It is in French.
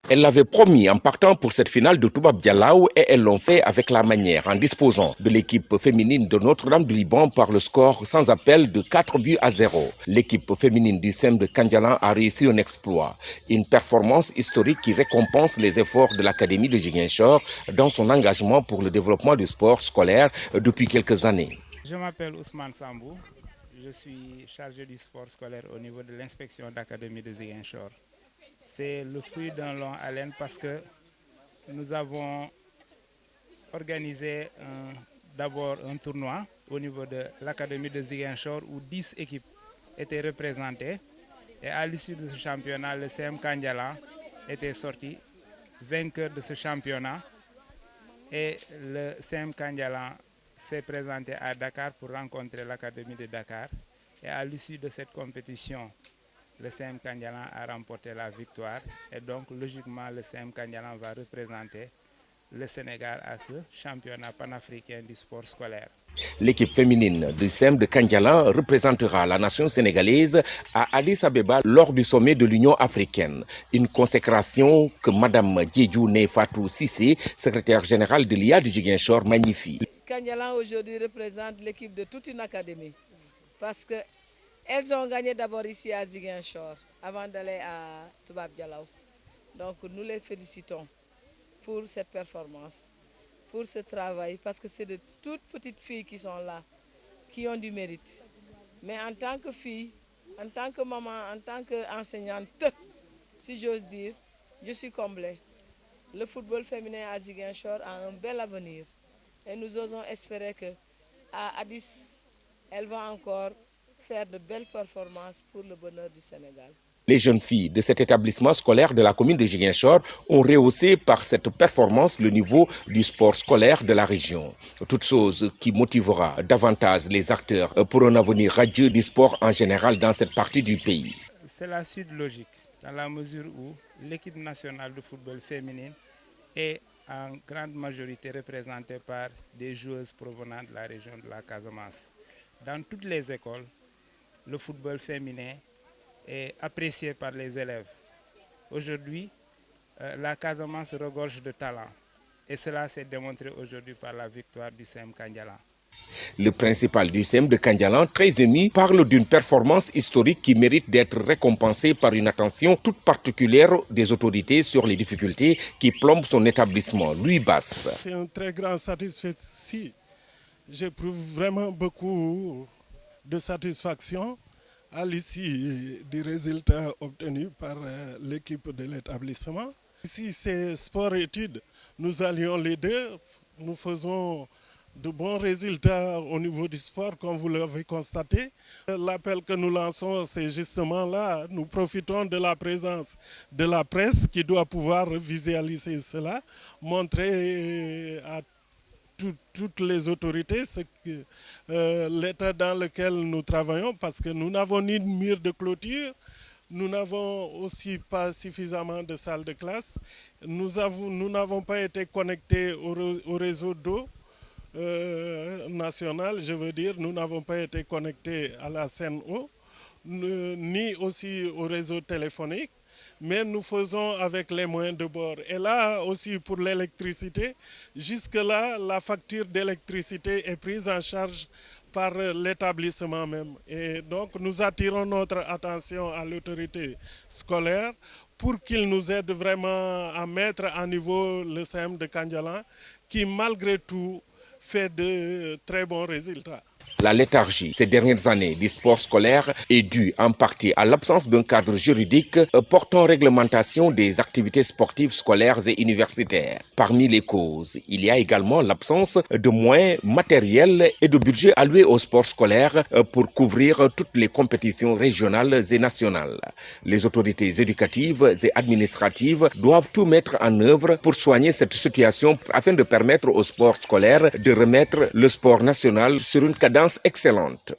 Elles l'avaient promis en partant pour cette finale de Toubab Dialaw et elles l'ont fait avec la manière en disposant de l'équipe féminine de Notre-Dame du Liban par le score sans appel de 4 buts à 0. L'équipe féminine du SEM de Kandialan a réussi un exploit, une performance historique qui récompense les efforts de l'Académie de Ziguinchor dans son engagement pour le développement du sport scolaire depuis quelques années. Je m'appelle Ousmane Sambou, je suis chargé du sport scolaire au niveau de l'inspection d'Académie de Ziguinchor. C'est le fruit d'un long haleine parce que nous avons organisé d'abord un tournoi au niveau de l'Académie de Ziguinchor où 10 équipes étaient représentées. Et à l'issue de ce championnat, le CM Kandialan était sorti vainqueur de ce championnat. Et le CM Kandialan s'est présenté à Dakar pour rencontrer l'Académie de Dakar. Et à l'issue de cette compétition, le CM Kandialan a remporté la victoire. Et donc, logiquement, le CM Kandialan va représenter le Sénégal à ce championnat panafricain du sport scolaire. L'équipe féminine du SEM de Kandialan représentera la nation sénégalaise à Addis Abeba lors du sommet de l'Union africaine. Une consécration que Mme Diédiou Fatou Sissé, secrétaire générale de l'IA de Ziguinchor, magnifie. Kandialan aujourd'hui représente l'équipe de toute une académie parce qu'elles ont gagné d'abord ici à Ziguinchor avant d'aller à Toubab Dialaw. Donc nous les félicitons pour cette performance, pour ce travail, parce que c'est de toutes petites filles qui sont là, qui ont du mérite. Mais en tant que fille, en tant que maman, en tant qu'enseignante, si j'ose dire, je suis comblée. Le football féminin à Ziguinchor a un bel avenir. Et nous osons espérer qu'à Addis, elle va encore faire de belles performances pour le bonheur du Sénégal. Les jeunes filles de cet établissement scolaire de la commune de Ziguinchor ont rehaussé par cette performance le niveau du sport scolaire de la région. Toute chose qui motivera davantage les acteurs pour un avenir radieux du sport en général dans cette partie du pays. C'est la suite logique, dans la mesure où l'équipe nationale de football féminine est en grande majorité représentée par des joueuses provenant de la région de la Casamance. Dans toutes les écoles, le football féminin est apprécié par les élèves. Aujourd'hui, la Casamance regorge de talent et cela s'est démontré aujourd'hui par la victoire du CM Kandialan. Le principal du CEM de Kandialan, très ému, parle d'une performance historique qui mérite d'être récompensée par une attention toute particulière des autorités sur les difficultés qui plombent son établissement. Louis Basse. C'est un très grand satisfait. J'éprouve vraiment beaucoup de satisfaction à l'issue du résultat obtenu par l'équipe de l'établissement. Ici, c'est sport-études. Nous allions les deux. Nous faisons de bons résultats au niveau du sport, comme vous l'avez constaté. L'appel que nous lançons, c'est justement là. Nous profitons de la présence de la presse qui doit pouvoir visualiser cela, montrer à toutes les autorités l'état dans lequel nous travaillons, parce que nous n'avons ni de mur de clôture, nous n'avons aussi pas suffisamment de salles de classe, nous n'avons pas été connectés au réseau d'eau national, je veux dire, nous n'avons pas été connectés à la Seine-Eau, ni aussi au réseau téléphonique. Mais nous faisons avec les moyens de bord. Et là aussi pour l'électricité, jusque-là, la facture d'électricité est prise en charge par l'établissement même. Et donc nous attirons notre attention à l'autorité scolaire pour qu'il nous aide vraiment à mettre à niveau le CEM de Kandialan, qui malgré tout fait de très bons résultats. La léthargie ces dernières années du sport scolaire est due en partie à l'absence d'un cadre juridique portant réglementation des activités sportives scolaires et universitaires. Parmi les causes, il y a également l'absence de moyens matériels et de budget alloués au sport scolaire pour couvrir toutes les compétitions régionales et nationales. Les autorités éducatives et administratives doivent tout mettre en œuvre pour soigner cette situation afin de permettre au sport scolaire de remettre le sport national sur une cadence excellente.